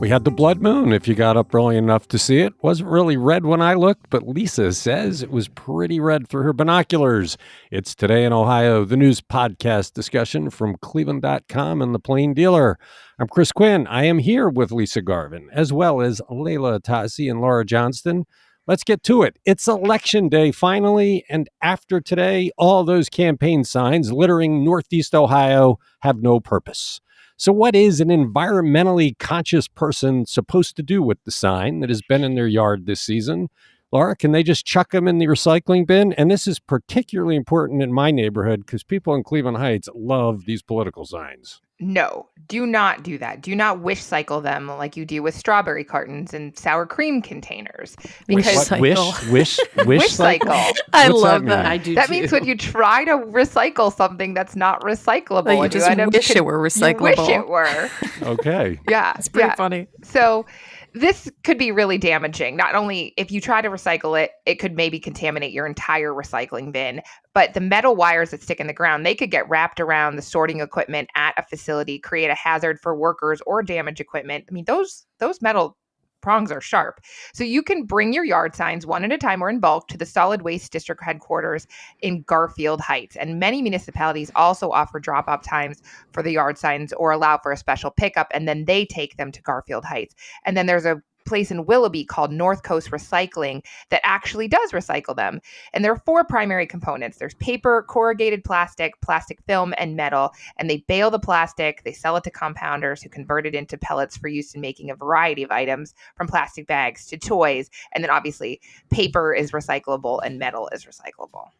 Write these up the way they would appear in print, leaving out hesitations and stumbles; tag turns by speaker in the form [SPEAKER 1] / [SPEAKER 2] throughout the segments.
[SPEAKER 1] We had the blood moon, if you got up early enough to see it. Wasn't really red when I looked, but Lisa says it was pretty red through her binoculars. It's Today in Ohio, the news podcast discussion from cleveland.com and the Plain Dealer. I'm Chris Quinn. I am here with Lisa Garvin, as well as Layla Atassi and Laura Johnston. Let's get to it. It's election day finally, and after today, all those campaign signs littering Northeast Ohio have no purpose. So what is an environmentally conscious person supposed to do with the sign that has been in their yard this season? Laura, can they just chuck them in the recycling bin? And this is particularly important in my neighborhood because people in Cleveland Heights love these political signs.
[SPEAKER 2] No, do not do that. Do not wish cycle them like you do with strawberry cartons and sour cream containers.
[SPEAKER 1] Because wish cycle.
[SPEAKER 3] I love that. I do
[SPEAKER 2] that
[SPEAKER 3] too.
[SPEAKER 2] means when you try to recycle something that's not recyclable,
[SPEAKER 3] you just wish it were recyclable.
[SPEAKER 2] You wish it were.
[SPEAKER 1] Okay.
[SPEAKER 2] Yeah,
[SPEAKER 3] it's pretty funny.
[SPEAKER 2] So this could be really damaging. Not only if you try to recycle it, it could maybe contaminate your entire recycling bin, but the metal wires that stick in the ground, they could get wrapped around the sorting equipment at a facility, create a hazard for workers or damage equipment. I mean, those metal prongs are sharp. So you can bring your yard signs one at a time or in bulk to the solid waste district headquarters in Garfield Heights. And many municipalities also offer drop-off times for the yard signs or allow for a special pickup, and then they take them to Garfield Heights. And then there's a place in Willoughby called North Coast Recycling that actually does recycle them. And there are four primary components. There's paper, corrugated plastic, plastic film, and metal. And they bale the plastic, they sell it to compounders who convert it into pellets for use in making a variety of items, from plastic bags to toys. And then obviously paper is recyclable and metal is recyclable.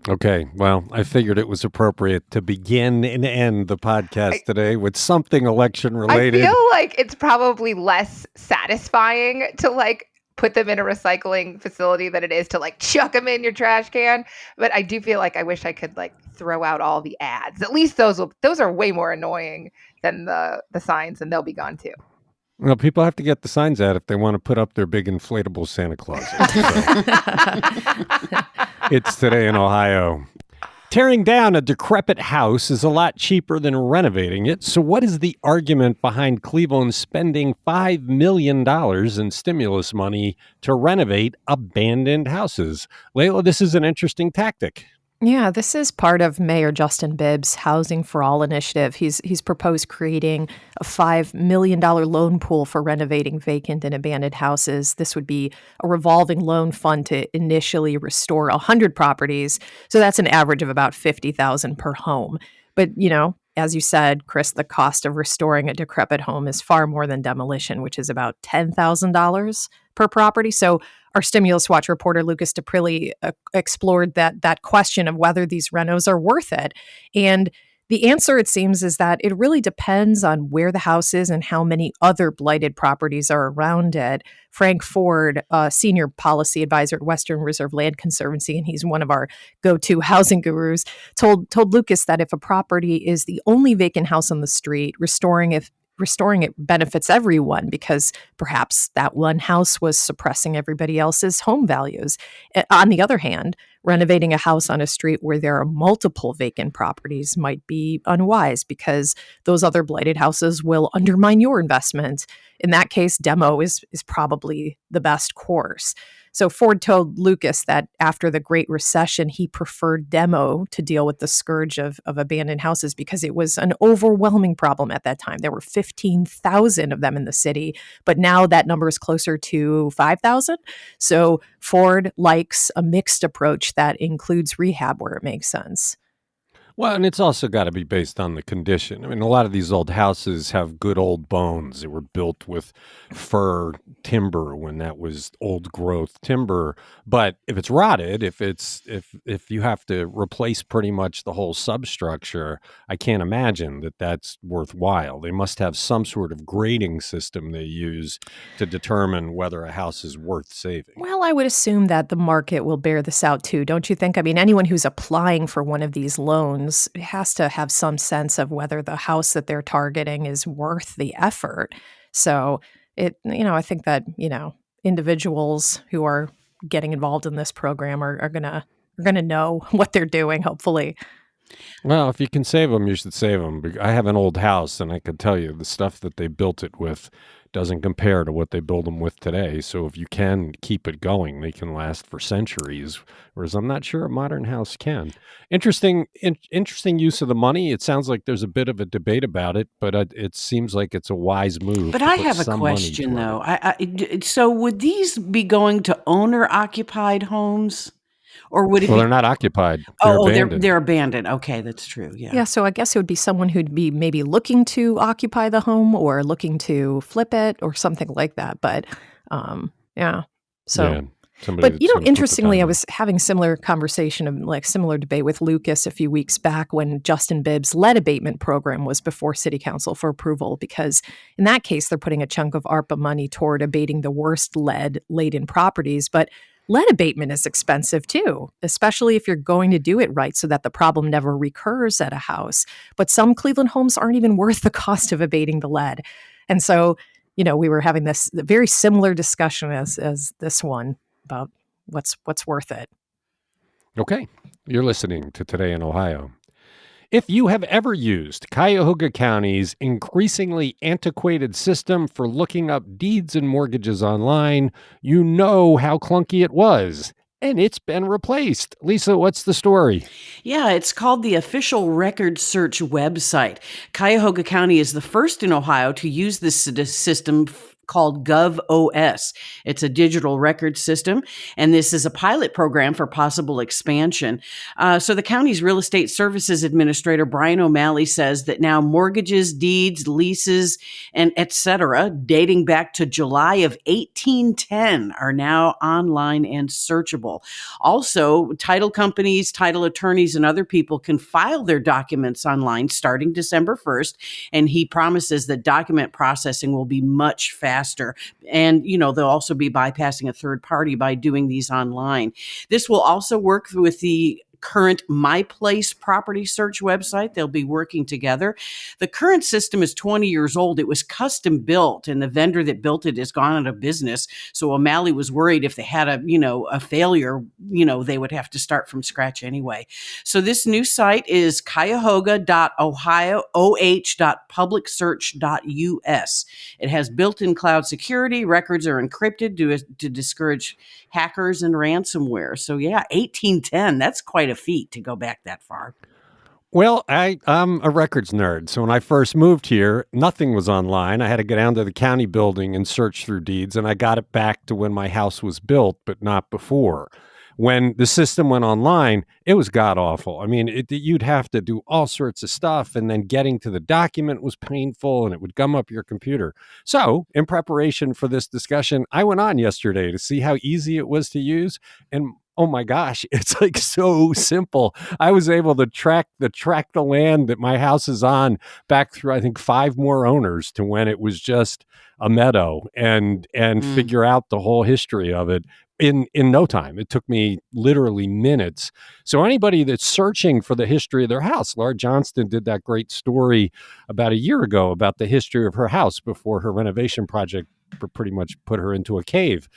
[SPEAKER 1] Okay, well, I figured it was appropriate to begin and end the podcast today with something election related.
[SPEAKER 2] I feel like it's probably less satisfying to put them in a recycling facility than it is to chuck them in your trash can. But I do feel like I wish I could throw out all the ads. At least those are way more annoying than the signs, and they'll be gone too.
[SPEAKER 1] Well, people have to get the signs out if they want to put up their big inflatable Santa Claus. It's Today in Ohio. Tearing down a decrepit house is a lot cheaper than renovating it. So what is the argument behind Cleveland spending $5 million in stimulus money to renovate abandoned houses? Layla, this is an interesting tactic.
[SPEAKER 3] Yeah, this is part of Mayor Justin Bibb's Housing for All initiative. He's proposed creating a $5 million loan pool for renovating vacant and abandoned houses. This would be a revolving loan fund to initially restore 100 properties. So that's an average of about $50,000 per home. But, as you said, Chris, the cost of restoring a decrepit home is far more than demolition, which is about $10,000 per property. So our Stimulus Watch reporter, Lucas DePrilli, explored that question of whether these renos are worth it. And the answer, it seems, is that it really depends on where the house is and how many other blighted properties are around it. Frank Ford, senior policy advisor at Western Reserve Land Conservancy, and he's one of our go-to housing gurus, told Lucas that if a property is the only vacant house on the street, restoring it benefits everyone because perhaps that one house was suppressing everybody else's home values. On the other hand, renovating a house on a street where there are multiple vacant properties might be unwise because those other blighted houses will undermine your investment. In that case, demo is probably the best course. So Ford told Lucas that after the Great Recession, he preferred demo to deal with the scourge of abandoned houses because it was an overwhelming problem at that time. There were 15,000 of them in the city, but now that number is closer to 5,000. So Ford likes a mixed approach that includes rehab where it makes sense.
[SPEAKER 1] Well, and it's also got to be based on the condition. I mean, a lot of these old houses have good old bones. They were built with fir timber when that was old growth timber. But if it's rotted, if you have to replace pretty much the whole substructure, I can't imagine that that's worthwhile. They must have some sort of grading system they use to determine whether a house is worth saving.
[SPEAKER 3] Well, I would assume that the market will bear this out too, don't you think? I mean, anyone who's applying for one of these loans has to have some sense of whether the house that they're targeting is worth the effort. So I think that, individuals who are getting involved in this program are gonna know what they're doing, hopefully.
[SPEAKER 1] Well, if you can save them, you should save them. I have an old house, and I can tell you the stuff that they built it with doesn't compare to what they build them with today. So if you can keep it going, they can last for centuries, whereas I'm not sure a modern house can. Interesting use of the money. It sounds like there's a bit of a debate about it, but it seems like it's a wise move
[SPEAKER 4] But
[SPEAKER 1] to
[SPEAKER 4] I
[SPEAKER 1] put
[SPEAKER 4] have a
[SPEAKER 1] some money
[SPEAKER 4] question,
[SPEAKER 1] toward it.
[SPEAKER 4] though. So would these be going to owner-occupied homes? Or would it
[SPEAKER 1] Well,
[SPEAKER 4] be?
[SPEAKER 1] they're not occupied. They're abandoned.
[SPEAKER 4] They're abandoned. Okay, that's true. Yeah.
[SPEAKER 3] Yeah, so I guess it would be someone who'd be maybe looking to occupy the home or looking to flip it or something like that. But yeah, so.
[SPEAKER 1] Yeah. Somebody
[SPEAKER 3] But
[SPEAKER 1] that's gonna put the
[SPEAKER 3] interestingly,
[SPEAKER 1] time
[SPEAKER 3] I
[SPEAKER 1] in.
[SPEAKER 3] was having similar conversation of like similar debate with Lucas a few weeks back when Justin Bibb's lead abatement program was before City Council for approval, because in that case they're putting a chunk of ARPA money toward abating the worst lead laden properties, but lead abatement is expensive too, especially if you're going to do it right so that the problem never recurs at a house. But some Cleveland homes aren't even worth the cost of abating the lead. And so, we were having this very similar discussion as this one about what's worth it.
[SPEAKER 1] Okay. You're listening to Today in Ohio. If you have ever used Cuyahoga County's increasingly antiquated system for looking up deeds and mortgages online, you know how clunky it was. And it's been replaced. Lisa, what's the story?
[SPEAKER 4] Yeah, it's called the Official Record Search website. Cuyahoga County is the first in Ohio to use this system called GovOS. It's a digital record system, and this is a pilot program for possible expansion. So the county's real estate services administrator, Brian O'Malley, says that now mortgages, deeds, leases, and etc., dating back to July of 1810 are now online and searchable. Also, title companies, title attorneys, and other people can file their documents online starting December 1st, and he promises that document processing will be much faster. And, they'll also be bypassing a third party by doing these online. This will also work with the current My Place property search website. They'll be working together. The current system is 20 years old. It was custom built, and the vendor that built it has gone out of business. So O'Malley was worried if they had a failure, they would have to start from scratch anyway. So this new site is cuyahoga.oh.publicsearch.us. It has built-in cloud security. Records are encrypted to discourage hackers and ransomware. So yeah, 1810, that's quite a feat to go back that far.
[SPEAKER 1] Well, I'm a records nerd. So when I first moved here, nothing was online. I had to go down to the county building and search through deeds, and I got it back to when my house was built, but not before. When the system went online, it was god awful. I mean, you'd have to do all sorts of stuff, and then getting to the document was painful, and it would gum up your computer. So, in preparation for this discussion, I went on yesterday to see how easy it was to use, and oh my gosh, it's like so simple. I was able to track the land that my house is on back through, I think, 5 more owners to when it was just a meadow, and figure out the whole history of it in no time. It took me literally minutes. So anybody that's searching for the history of their house, Laura Johnston did that great story about a year ago about the history of her house before her renovation project pretty much put her into a cave.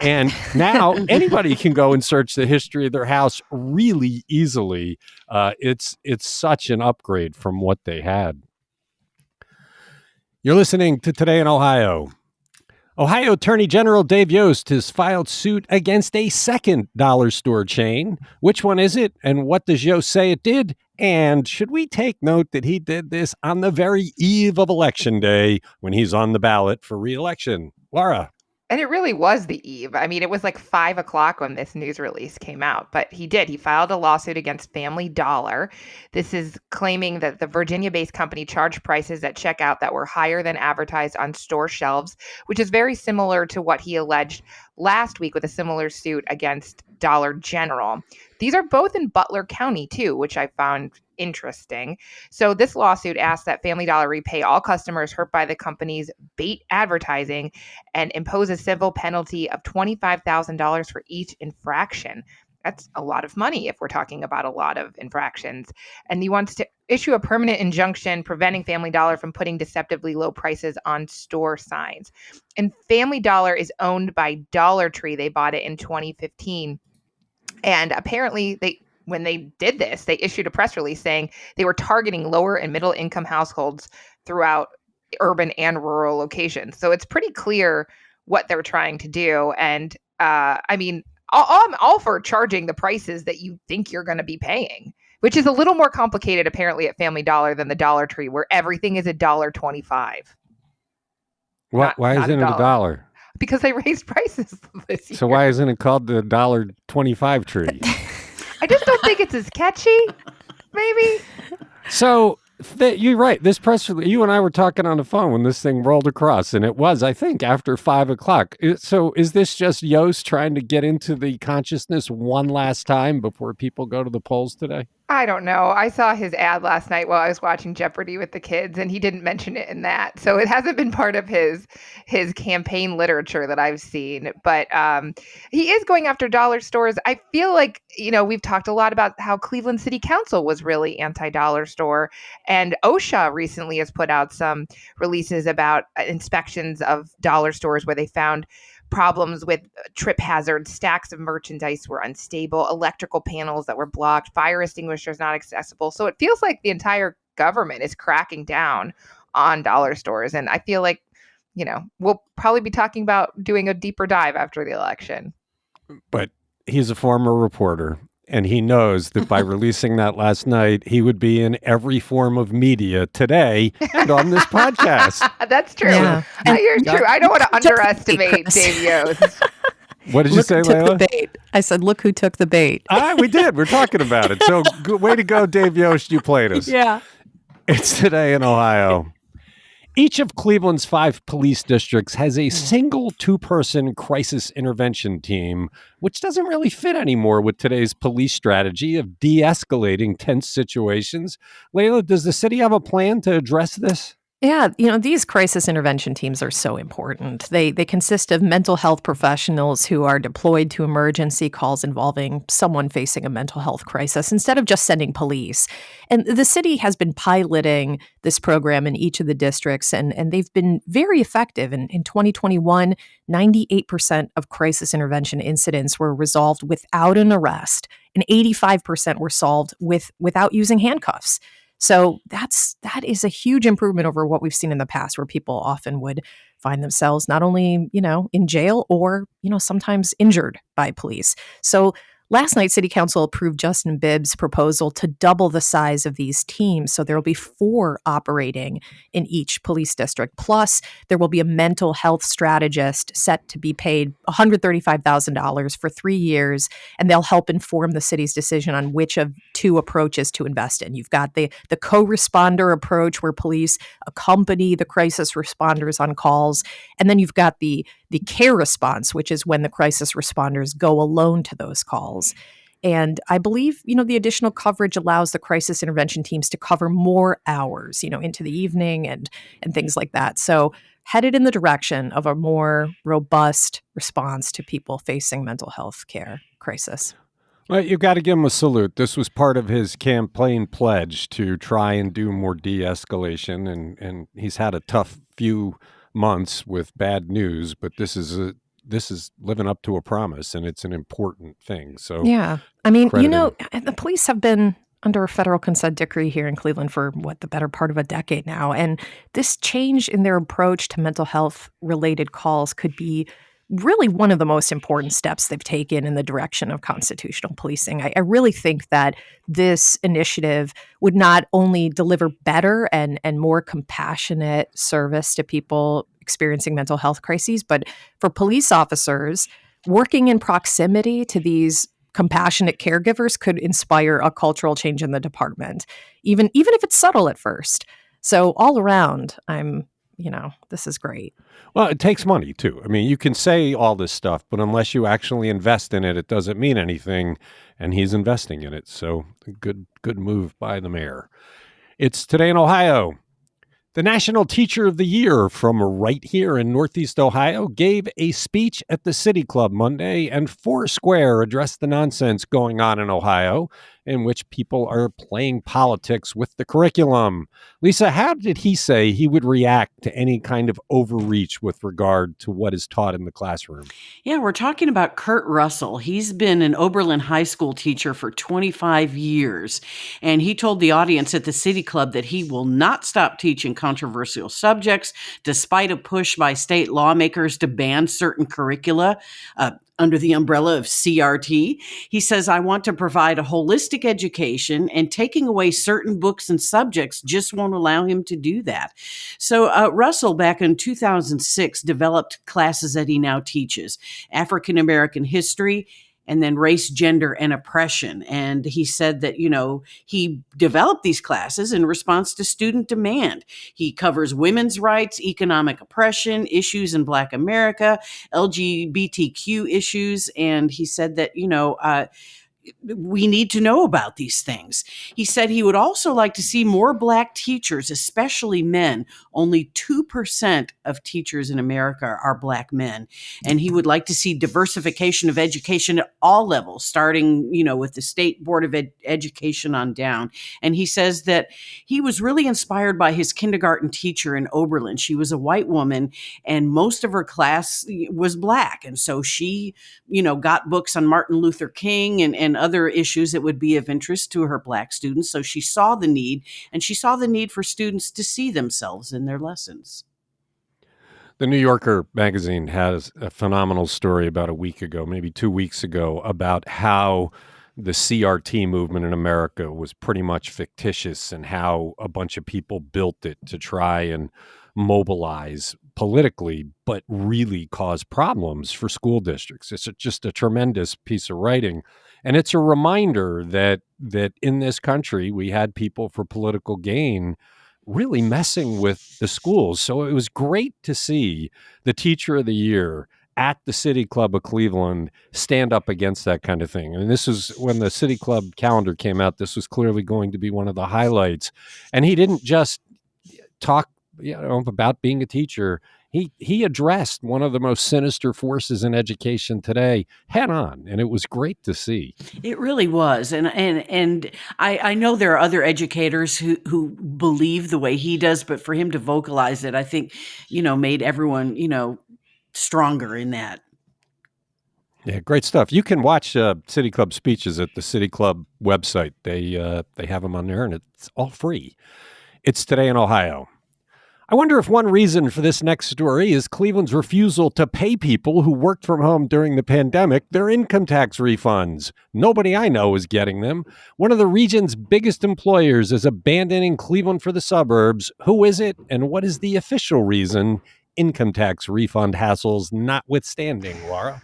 [SPEAKER 1] And now anybody can go and search the history of their house really easily. It's such an upgrade from what they had. You're listening to Today in Ohio. Ohio Attorney General Dave Yost has filed suit against a second dollar store chain. Which one is it, and what does Yost say it did? And should we take note that he did this on the very eve of Election Day when he's on the ballot for re-election? Laura.
[SPEAKER 2] And it really was the eve. I mean, it was like 5 o'clock when this news release came out, but he filed a lawsuit against Family Dollar. This is claiming that the Virginia-based company charged prices at checkout that were higher than advertised on store shelves, which is very similar to what he alleged last week with a similar suit against Dollar General. These are both in Butler County too, which I found interesting. So this lawsuit asks that Family Dollar repay all customers hurt by the company's bait advertising and impose a civil penalty of $25,000 for each infraction. That's a lot of money if we're talking about a lot of infractions. And he wants to issue a permanent injunction preventing Family Dollar from putting deceptively low prices on store signs. And Family Dollar is owned by Dollar Tree. They bought it in 2015. And apparently when they did this, they issued a press release saying they were targeting lower and middle income households throughout urban and rural locations. So it's pretty clear what they're trying to do. And I mean, I'm all for charging the prices that you think you're going to be paying, which is a little more complicated apparently at Family Dollar than the Dollar Tree, where everything is $1.25.
[SPEAKER 1] Why isn't it $1?
[SPEAKER 2] Because they raised prices this year.
[SPEAKER 1] So why isn't it called the $1.25 tree?
[SPEAKER 2] I just don't think it's as catchy, maybe.
[SPEAKER 1] So you're right. This press release, you and I were talking on the phone when this thing rolled across, and it was, I think, after 5 o'clock. So is this just Yost trying to get into the consciousness one last time before people go to the polls today?
[SPEAKER 2] I don't know. I saw his ad last night while I was watching Jeopardy with the kids, and he didn't mention it in that. So it hasn't been part of his campaign literature that I've seen. But he is going after dollar stores. I feel like, we've talked a lot about how Cleveland City Council was really anti-dollar store. And OSHA recently has put out some releases about inspections of dollar stores where they found problems with trip hazards, stacks of merchandise were unstable, electrical panels that were blocked, fire extinguishers not accessible. So it feels like the entire government is cracking down on dollar stores. And I feel like, we'll probably be talking about doing a deeper dive after the election.
[SPEAKER 1] But he's a former reporter, and he knows that by releasing that last night, he would be in every form of media today and on this podcast.
[SPEAKER 2] That's true.
[SPEAKER 3] Yeah.
[SPEAKER 2] You're true. I don't want to underestimate Dave Yost.
[SPEAKER 1] What did you say, Layla?
[SPEAKER 3] The bait. I said, look who took the bait.
[SPEAKER 1] We did. We're talking about it. So way to go, Dave Yost. You played us.
[SPEAKER 3] Yeah.
[SPEAKER 1] It's Today in Ohio. Each of Cleveland's 5 police districts has a single 2-person crisis intervention team, which doesn't really fit anymore with today's police strategy of de-escalating tense situations. Layla, does the city have a plan to address this?
[SPEAKER 3] Yeah, these crisis intervention teams are so important. They consist of mental health professionals who are deployed to emergency calls involving someone facing a mental health crisis instead of just sending police. And the city has been piloting this program in each of the districts, and they've been very effective. In 2021, 98% of crisis intervention incidents were resolved without an arrest, and 85% were solved without using handcuffs. So that is a huge improvement over what we've seen in the past, where people often would find themselves not only, in jail or, sometimes injured by police. So last night, City Council approved Justin Bibb's proposal to double the size of these teams. So there will be 4 operating in each police district. Plus, there will be a mental health strategist set to be paid $135,000 for 3 years, and they'll help inform the city's decision on which of 2 approaches to invest in. You've got the co-responder approach, where police accompany the crisis responders on calls, and then you've got the care response, which is when the crisis responders go alone to those calls. And I believe, the additional coverage allows the crisis intervention teams to cover more hours, into the evening and things like that. So headed in the direction of a more robust response to people facing mental health care crisis.
[SPEAKER 1] Well, you've got to give him a salute. This was part of his campaign pledge to try and do more de-escalation, and he's had a tough few months with bad news, but this is living up to a promise, and it's an important thing. So
[SPEAKER 3] yeah, I mean, the police have been under a federal consent decree here in Cleveland for the better part of a decade now, and this change in their approach to mental health related calls could be really one of the most important steps they've taken in the direction of constitutional policing. I really think that this initiative would not only deliver better and more compassionate service to people experiencing mental health crises, but for police officers working in proximity to these compassionate caregivers could inspire a cultural change in the department, even if it's subtle at first. So all around, this is great.
[SPEAKER 1] Well, it takes money, too. I mean, you can say all this stuff, but unless you actually invest in it, it doesn't mean anything, and he's investing in it. So good move by the mayor. It's Today in Ohio. The National Teacher of the Year from right here in Northeast Ohio gave a speech at the City Club Monday, and Foursquare addressed the nonsense going on in Ohio in which people are playing politics with the curriculum. Lisa, how did he say he would react to any kind of overreach with regard to what is taught in the classroom?
[SPEAKER 4] Yeah, we're talking about Kurt Russell. He's been an Oberlin high school teacher for 25 years. And he told the audience at the City Club that he will not stop teaching controversial subjects despite a push by state lawmakers to ban certain curricula under the umbrella of CRT. He says, I want to provide a holistic education, and taking away certain books and subjects just won't allow him to do that. So Russell, back in 2006, developed classes that he now teaches: African American history, and then race, gender, and oppression. And he said that, he developed these classes in response to student demand. He covers women's rights, economic oppression, issues in Black America, LGBTQ issues. And he said that, we need to know about these things. He said he would also like to see more Black teachers, especially men. Only 2% of teachers in America are Black men. And he would like to see diversification of education at all levels, starting, with the State Board of Education on down. And he says that he was really inspired by his kindergarten teacher in Oberlin. She was a white woman, and most of her class was Black. And so she, got books on Martin Luther King and other issues that would be of interest to her Black students. So she saw the need, and she saw the need for students to see themselves in their lessons.
[SPEAKER 1] The New Yorker magazine has a phenomenal story about a week ago, maybe 2 weeks ago, about how the CRT movement in America was pretty much fictitious and how a bunch of people built it to try and mobilize politically, but really cause problems for school districts. It's just a tremendous piece of writing. And it's a reminder that in this country, we had people for political gain really messing with the schools. So it was great to see the Teacher of the Year at the City Club of Cleveland stand up against that kind of thing. And this is when the City Club calendar came out. This was clearly going to be one of the highlights. And he didn't just talk about being a teacher. He addressed one of the most sinister forces in education today head on, and it was great to see.
[SPEAKER 4] It really was. And I know there are other educators who believe the way he does, but for him to vocalize it, I think, made everyone, stronger in that.
[SPEAKER 1] Yeah, great stuff. You can watch City Club speeches at the City Club website. They have them on there, and it's all free. It's Today in Ohio. I wonder if one reason for this next story is Cleveland's refusal to pay people who worked from home during the pandemic their income tax refunds. Nobody I know is getting them. One of the region's biggest employers is abandoning Cleveland for the suburbs. Who is it, and what is the official reason? Income tax refund hassles notwithstanding, Laura.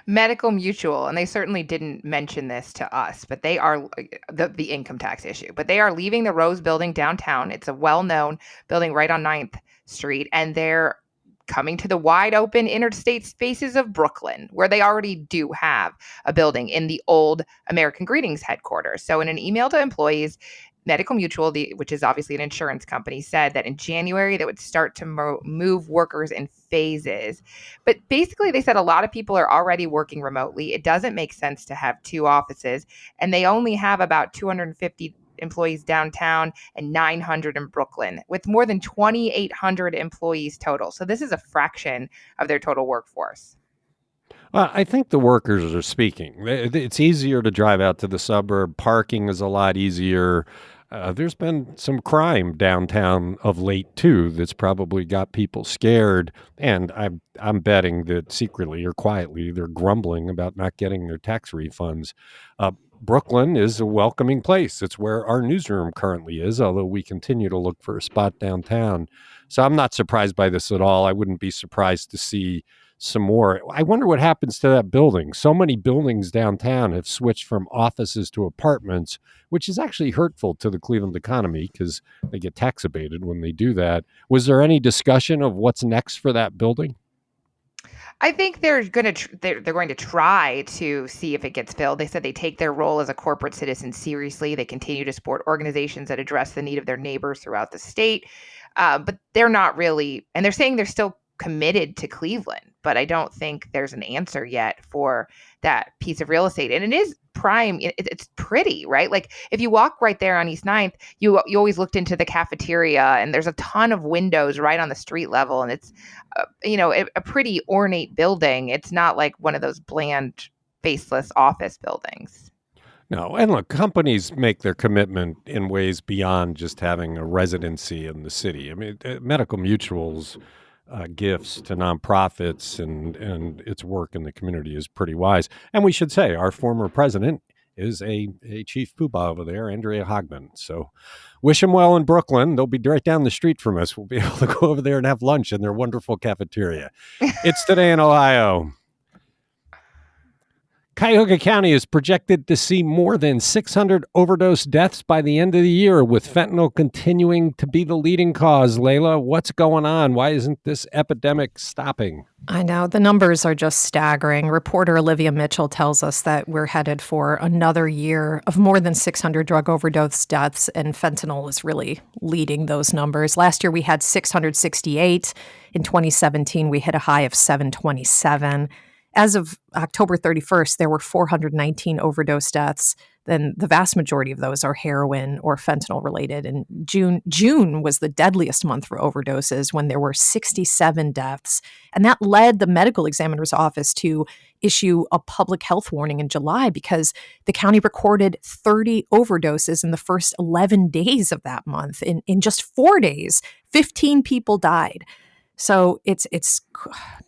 [SPEAKER 2] Medical Mutual, and they certainly didn't mention this to us, but they are the income tax issue. But they are leaving the Rose Building downtown. It's a well-known building right on 9th Street, and they're coming to the wide open interstate spaces of Brooklyn, where they already do have a building in the old American Greetings headquarters. So in an email to employees, Medical Mutual, which is obviously an insurance company, said that in January they would start to move workers in phases. But basically they said a lot of people are already working remotely. It doesn't make sense to have two offices, and they only have about 250 employees downtown and 900 in Brooklyn, with more than 2,800 employees total. So this is a fraction of their total workforce.
[SPEAKER 1] I think the workers are speaking. It's easier to drive out to the suburb. Parking is a lot easier. There's been some crime downtown of late, too, that's probably got people scared. And I'm betting that secretly or quietly they're grumbling about not getting their tax refunds. Brooklyn is a welcoming place. It's where our newsroom currently is, although we continue to look for a spot downtown. So I'm not surprised by this at all. I wouldn't be surprised to see some more. I wonder what happens to that building. So many buildings downtown have switched from offices to apartments, which is actually hurtful to the Cleveland economy because they get tax abated when they do that. Was there any discussion of what's next for that building?
[SPEAKER 2] I think they're going to try to see if it gets filled. They said they take their role as a corporate citizen seriously. They continue to support organizations that address the need of their neighbors throughout the state. But they're not really, and they're saying they're still committed to Cleveland. but I don't think there's an answer yet for that piece of real estate. And it is prime. It's pretty, right? Like if you walk right there on East 9th, you always looked into the cafeteria, and there's a ton of windows right on the street level, and it's a pretty ornate building. It's not like one of those bland, faceless office buildings.
[SPEAKER 1] No, and look, companies make their commitment in ways beyond just having a residency in the city. I mean, Medical Mutual's gifts to nonprofits and its work in the community is pretty wise. And we should say our former president is a chief poobah over there, Andrea Hogman. So wish him well in Brooklyn. They'll be right down the street from us. We'll be able to go over there and have lunch in their wonderful cafeteria. It's Today in Ohio. Cuyahoga County is projected to see more than 600 overdose deaths by the end of the year, with fentanyl continuing to be the leading cause. Layla, what's going on? Why isn't this epidemic stopping?
[SPEAKER 3] I know. The numbers are just staggering. Reporter Olivia Mitchell tells us that we're headed for another year of more than 600 drug overdose deaths, and fentanyl is really leading those numbers. Last year, we had 668. In 2017, we hit a high of 727. As of October 31st, there were 419 overdose deaths. Then the vast majority of those are heroin or fentanyl related. And June was the deadliest month for overdoses, when there were 67 deaths. And that led the medical examiner's office to issue a public health warning in July, because the county recorded 30 overdoses in the first 11 days of that month. In just 4 days, 15 people died. So it's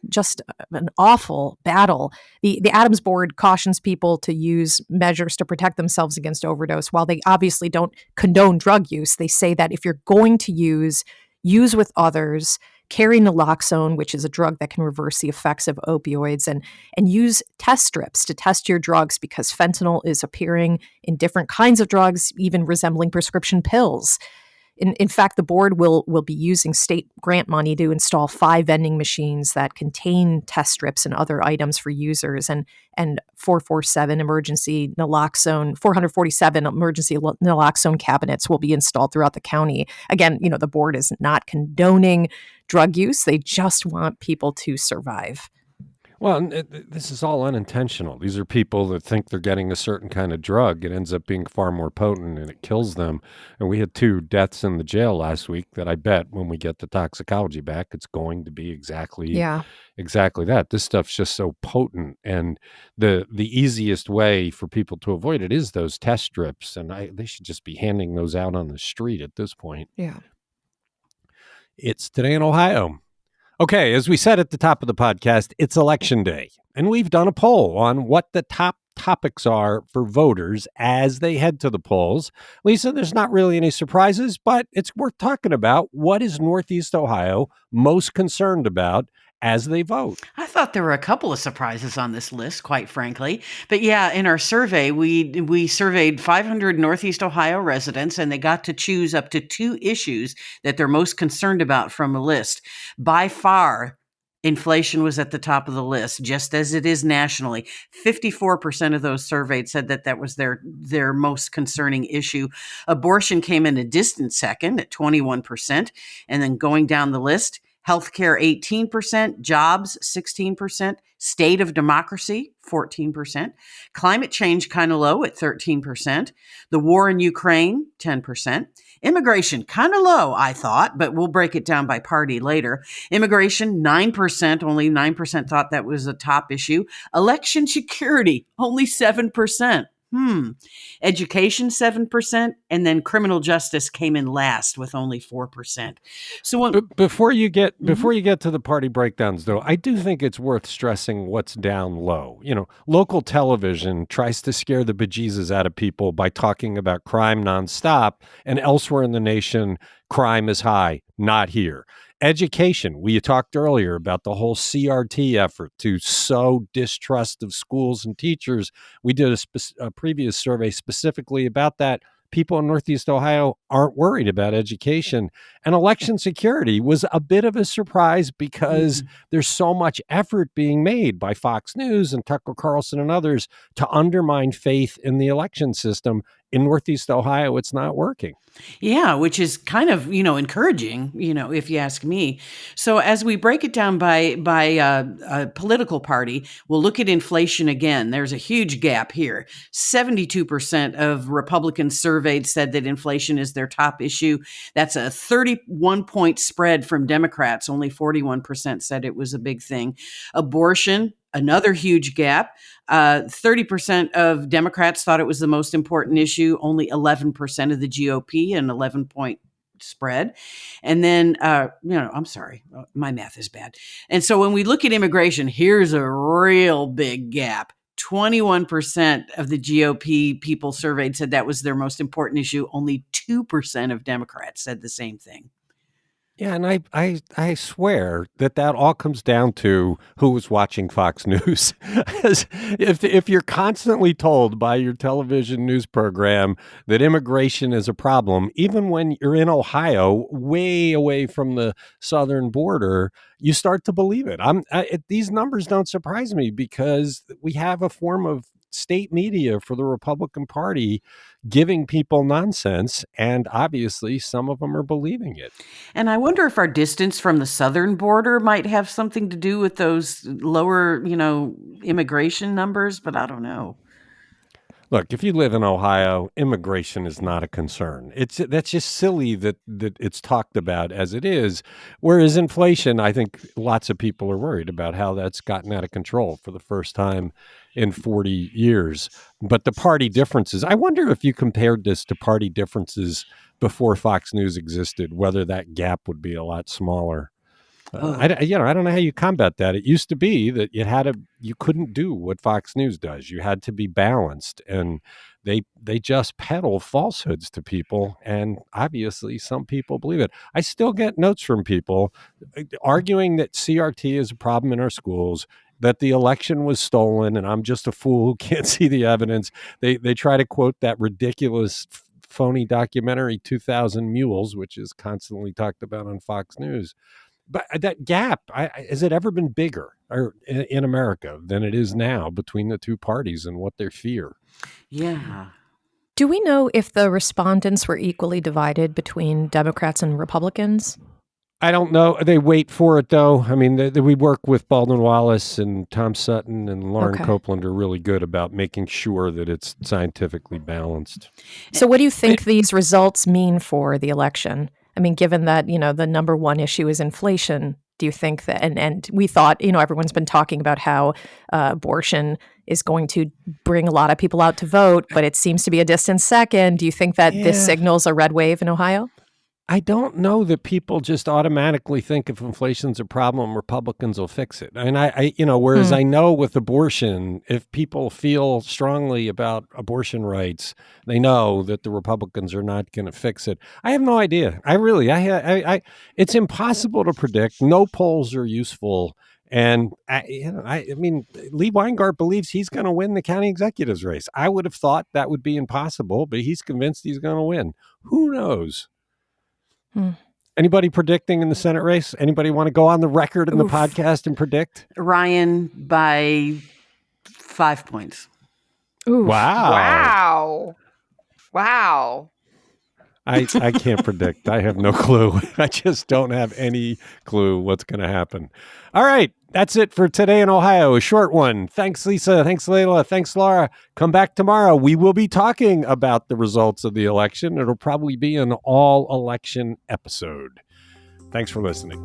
[SPEAKER 3] just an awful battle. The Adams Board cautions people to use measures to protect themselves against overdose. While they obviously don't condone drug use, they say that if you're going to use with others, carry naloxone, which is a drug that can reverse the effects of opioids, and use test strips to test your drugs, because fentanyl is appearing in different kinds of drugs, even resembling prescription pills. In fact, the board will be using state grant money to install 5 vending machines that contain test strips and other items for users, and 447 emergency naloxone, 447 emergency naloxone cabinets will be installed throughout the county. Again, the board is not condoning drug use. They just want people to survive.
[SPEAKER 1] Well, this is all unintentional. These are people that think they're getting a certain kind of drug. It ends up being far more potent, and it kills them. And we had 2 deaths in the jail last week that I bet when we get the toxicology back, it's going to be exactly that. This stuff's just so potent. And the easiest way for people to avoid it is those test strips. And they should just be handing those out on the street at this point.
[SPEAKER 3] Yeah.
[SPEAKER 1] It's Today in Ohio. Okay, as we said at the top of the podcast, it's Election Day, and we've done a poll on what the top topics are for voters as they head to the polls. Lisa, there's not really any surprises, but it's worth talking about. What is Northeast Ohio most concerned about as they vote?
[SPEAKER 4] I thought there were a couple of surprises on this list, quite frankly. But yeah, in our survey, we surveyed 500 Northeast Ohio residents, and they got to choose up to 2 issues that they're most concerned about from a list. By far, inflation was at the top of the list, just as it is nationally. 54% of those surveyed said that was their most concerning issue. Abortion came in a distant second at 21%. And then going down the list, healthcare, 18%, jobs, 16%, state of democracy, 14%, climate change kind of low at 13%, the war in Ukraine, 10%, immigration kind of low, I thought, but we'll break it down by party later. Immigration, 9%, only 9% thought that was a top issue. Election security, only 7%. Education, 7%, and then criminal justice came in last with only 4%. So
[SPEAKER 1] before you get to the party breakdowns, though, I do think it's worth stressing what's down low. Local television tries to scare the bejesus out of people by talking about crime nonstop, and elsewhere in the nation, crime is high, not here. Education. We talked earlier about the whole CRT effort to sow distrust of schools and teachers. We did a previous survey specifically about that. People in Northeast Ohio aren't worried about education. And election security was a bit of a surprise because there's so much effort being made by Fox News and Tucker Carlson and others to undermine faith in the election system. in Northeast Ohio, it's not working.
[SPEAKER 4] Yeah, which is kind of, encouraging, if you ask me. So as we break it down by political party, we'll look at inflation again. There's a huge gap here. 72% of Republicans surveyed said that inflation is their top issue. That's a 31-point spread from Democrats. Only 41% said it was a big thing. Abortion, another huge gap. 30% of Democrats thought it was the most important issue. Only 11% of the GOP, an 11-point spread. And then, I'm sorry, my math is bad. And so when we look at immigration, here's a real big gap. 21% of the GOP people surveyed said that was their most important issue. Only 2% of Democrats said the same thing.
[SPEAKER 1] Yeah, and I swear that all comes down to who was watching Fox News. if you're constantly told by your television news program that immigration is a problem, even when you're in Ohio, way away from the southern border, you start to believe it. These numbers don't surprise me because we have a form of state media for the Republican Party giving people nonsense, and obviously some of them are believing it.
[SPEAKER 4] And I wonder if our distance from the southern border might have something to do with those lower, immigration numbers, but I don't know.
[SPEAKER 1] Look, if you live in Ohio, immigration is not a concern. That's just silly that it's talked about as it is. Whereas inflation, I think lots of people are worried about how that's gotten out of control for the first time in 40 years. But the party differences, I wonder if you compared this to party differences before Fox News existed, whether that gap would be a lot smaller. I don't know how you combat that. It used to be that you couldn't do what Fox News does. You had to be balanced, and they just peddle falsehoods to people, and obviously some people believe it. I still get notes from people arguing that CRT is a problem in our schools, that the election was stolen, and I'm just a fool who can't see the evidence. They try to quote that ridiculous phony documentary 2000 Mules, which is constantly talked about on Fox News. But that gap, has it ever been bigger in America than it is now between the two parties and what they fear?
[SPEAKER 4] Yeah.
[SPEAKER 3] Do we know if the respondents were equally divided between Democrats and Republicans?
[SPEAKER 1] I don't know. They wait for it, though. I mean, we work with Baldwin Wallace and Tom Sutton, and Lauren Copeland are really good about making sure that it's scientifically balanced.
[SPEAKER 3] So what do you think these results mean for the election? I mean, given that, the number one issue is inflation, do you think that, and we thought, everyone's been talking about how abortion is going to bring a lot of people out to vote, but it seems to be a distant second. Do you think that this signals a red wave in Ohio?
[SPEAKER 1] I don't know that people just automatically think if inflation's a problem, Republicans will fix it. And whereas I know with abortion, if people feel strongly about abortion rights, they know that the Republicans are not going to fix it. I have no idea. It's impossible to predict. No polls are useful. And I mean, Lee Weingart believes he's going to win the county executive's race. I would have thought that would be impossible, but he's convinced he's going to win. Who knows? Anybody predicting in the Senate race? Anybody want to go on the record in the podcast and predict?
[SPEAKER 4] Ryan by 5 points.
[SPEAKER 3] Oof.
[SPEAKER 2] Wow.
[SPEAKER 1] I can't predict. I have no clue. I just don't have any clue what's going to happen. All right. That's it for Today in Ohio. A short one. Thanks, Lisa. Thanks, Layla. Thanks, Laura. Come back tomorrow. We will be talking about the results of the election. It'll probably be an all-election episode. Thanks for listening.